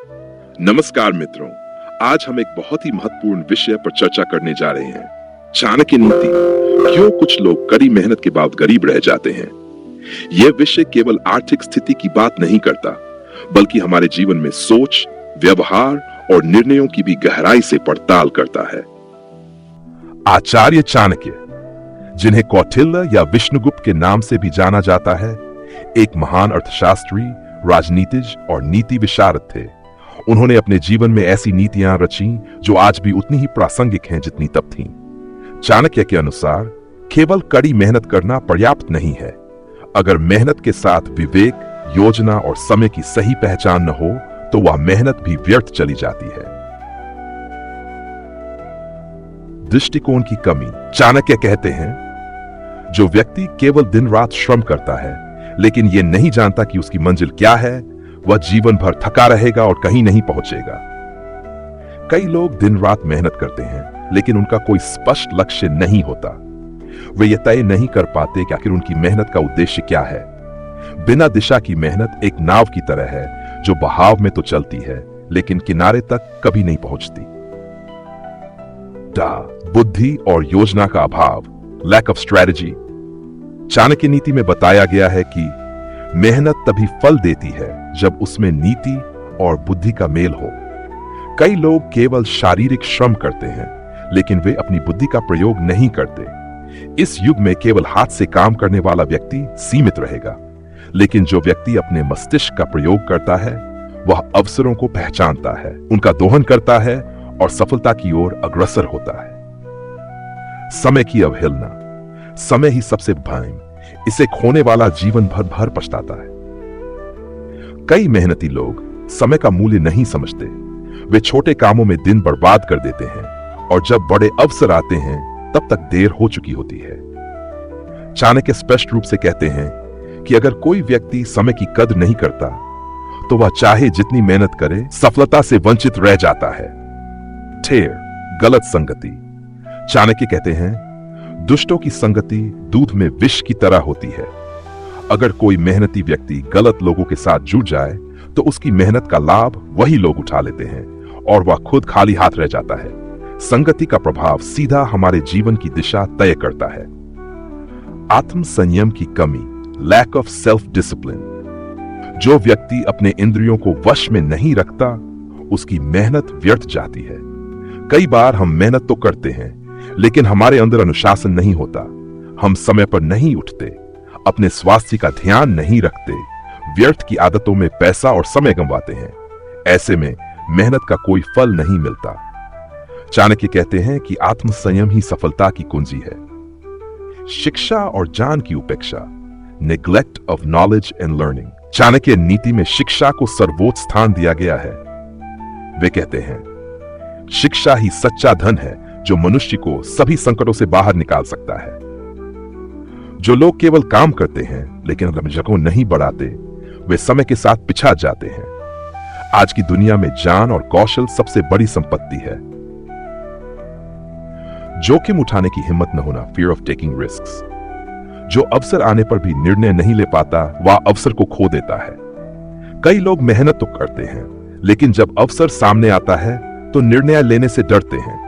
नमस्कार मित्रों, आज हम एक बहुत ही महत्वपूर्ण विषय पर चर्चा करने जा रहे हैं। चाणक्य नीति, क्यों कुछ लोग कड़ी मेहनत के बाद गरीब रह जाते हैं। यह विषय केवल आर्थिक स्थिति की बात नहीं करता, बल्कि हमारे जीवन में सोच, व्यवहार और निर्णयों की भी गहराई से पड़ताल करता है। आचार्य चाणक्य, जिन्हें कौटिल्य या विष्णुगुप्त के नाम से भी जाना जाता है, एक महान अर्थशास्त्री, राजनीतिज्ञ और नीति विशारद थे। उन्होंने अपने जीवन में ऐसी नीतियां रची जो आज भी उतनी ही प्रासंगिक हैं जितनी तब थीं। चाणक्य के अनुसार केवल कड़ी मेहनत करना पर्याप्त नहीं है। अगर मेहनत के साथ विवेक, योजना और समय की सही पहचान न हो तो वह मेहनत भी व्यर्थ चली जाती है। दृष्टिकोण की कमी। चाणक्य कहते हैं, जो व्यक्ति केवल दिन रात श्रम करता है लेकिन यह नहीं जानता कि उसकी मंजिल क्या है, वह जीवन भर थका रहेगा और कहीं नहीं पहुंचेगा। कई लोग दिन रात मेहनत करते हैं लेकिन उनका कोई स्पष्ट लक्ष्य नहीं होता। वे यह तय नहीं कर पाते कि आखिर उनकी मेहनत का उद्देश्य क्या है। बिना दिशा की मेहनत एक नाव की तरह है जो बहाव में तो चलती है लेकिन किनारे तक कभी नहीं पहुंचती। बुद्धि और योजना का अभाव, लैक ऑफ स्ट्रेटजी। चाणक्य नीति में बताया गया है कि मेहनत तभी फल देती है जब उसमें नीति और बुद्धि का मेल हो। कई लोग केवल शारीरिक श्रम करते हैं लेकिन वे अपनी बुद्धि का प्रयोग नहीं करते। इस युग में केवल हाथ से काम करने वाला व्यक्ति सीमित रहेगा, लेकिन जो व्यक्ति अपने मस्तिष्क का प्रयोग करता है वह अवसरों को पहचानता है, उनका दोहन करता है और सफलता की ओर अग्रसर होता है। समय की अवहेलना। समय ही सबसे भयंकर, इसे खोने वाला जीवन भर पछताता है। कई मेहनती लोग समय का मूल्य नहीं समझते। वे छोटे कामों में दिन बर्बाद कर देते हैं और जब बड़े अवसर आते हैं तब तक देर हो चुकी होती है। चाणक्य स्पष्ट रूप से कहते हैं कि अगर कोई व्यक्ति समय की कद्र नहीं करता तो वह चाहे जितनी मेहनत करे, सफलता से वंचित रह जाता है। ठेर, गलत संगति। चाणक्य कहते हैं, दुष्टों की संगति दूध में विष की तरह होती है। अगर कोई मेहनती व्यक्ति गलत लोगों के साथ जुड़ जाए तो उसकी मेहनत का लाभ वही लोग उठा लेते हैं और वह खुद खाली हाथ रह जाता है। संगति का प्रभाव सीधा हमारे जीवन की दिशा तय करता है। आत्म संयम की कमी, लैक ऑफ सेल्फ डिसिप्लिन। जो व्यक्ति अपने इंद्रियों को वश में नहीं रखता, उसकी मेहनत व्यर्थ जाती है। कई बार हम मेहनत तो करते हैं लेकिन हमारे अंदर अनुशासन नहीं होता। हम समय पर नहीं उठते, अपने स्वास्थ्य का ध्यान नहीं रखते, व्यर्थ की आदतों में पैसा और समय गंवाते हैं। ऐसे में मेहनत का कोई फल नहीं मिलता। चाणक्य कहते हैं कि आत्म संयम ही सफलता की कुंजी है। शिक्षा और ज्ञान की उपेक्षा, neglect of knowledge and learning. Chanakya नीति में शिक्षा को सर्वोच्च स्थान दिया गया है। वे कहते हैं, शिक्षा ही सच्चा धन है जो मनुष्य को सभी संकटों से बाहर निकाल सकता है। जो लोग केवल काम करते हैं लेकिन अपनी जगह नहीं बढ़ाते, वे समय के साथ पिछड़ जाते हैं। आज की दुनिया में ज्ञान और कौशल सबसे बड़ी संपत्ति है। जोखिम उठाने की हिम्मत न होना, फियर ऑफ टेकिंग रिस्क्स। जो अवसर आने पर भी निर्णय नहीं ले पाता, वह अवसर को खो देता है। कई लोग मेहनत तो करते हैं लेकिन जब अवसर सामने आता है तो निर्णय लेने से डरते हैं।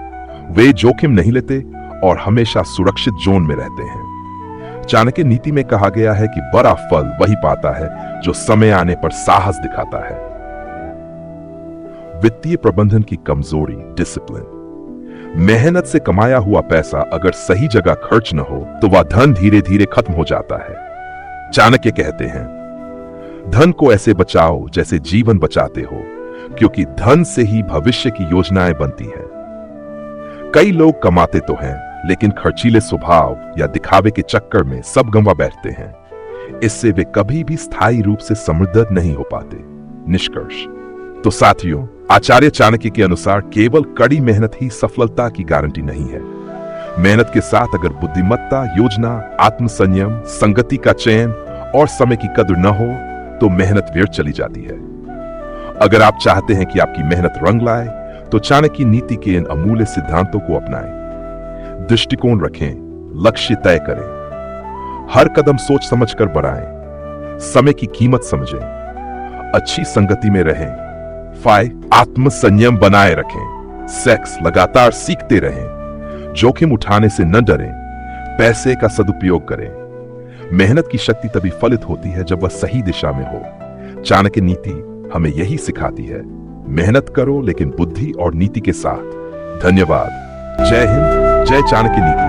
वे जोखिम नहीं लेते और हमेशा सुरक्षित जोन में रहते हैं। चाणक्य नीति में कहा गया है कि बड़ा फल वही पाता है जो समय आने पर साहस दिखाता है। वित्तीय प्रबंधन की कमजोरी, डिसिप्लिन। मेहनत से कमाया हुआ पैसा अगर सही जगह खर्च न हो तो वह धन धीरे धीरे खत्म हो जाता है। चाणक्य कहते हैं, धन को ऐसे बचाओ जैसे जीवन बचाते हो, क्योंकि धन से ही भविष्य की योजनाएं बनती हैं। कई लोग कमाते तो हैं लेकिन खर्चीले स्वभाव या दिखावे के चक्कर में सब गंवा बैठते हैं। इससे वे कभी भी स्थायी रूप से समृद्ध नहीं हो पाते। निष्कर्ष। तो साथियों, आचार्य चाणक्य के अनुसार केवल कड़ी मेहनत ही सफलता की गारंटी नहीं है। मेहनत के साथ अगर बुद्धिमत्ता, योजना, आत्म संयम, संगति का चयन और समय की कद्र न हो तो मेहनत व्यर्थ चली जाती है। अगर आप चाहते हैं कि आपकी मेहनत रंग लाए तो चाणक्य नीति के इन अमूल्य सिद्धांतों को अपनाएं। दृष्टिकोण रखें, लक्ष्य तय करें, हर कदम सोच समझकर बढ़ाएं, समय की कीमत समझें, अच्छी संगति में रहें, 5 आत्मसंयम बनाए रखें। सेक्स लगातार सीखते रहें। जोखिम उठाने से न डरें। पैसे का सदुपयोग करें। मेहनत की शक्ति तभी फलित होती है जब वह सही दिशा में हो। चाणक्य नीति हमें यही सिखाती है। मेहनत करो लेकिन बुद्धि और नीति के साथ। धन्यवाद। जय हिंद। जय चाणक्य नीति।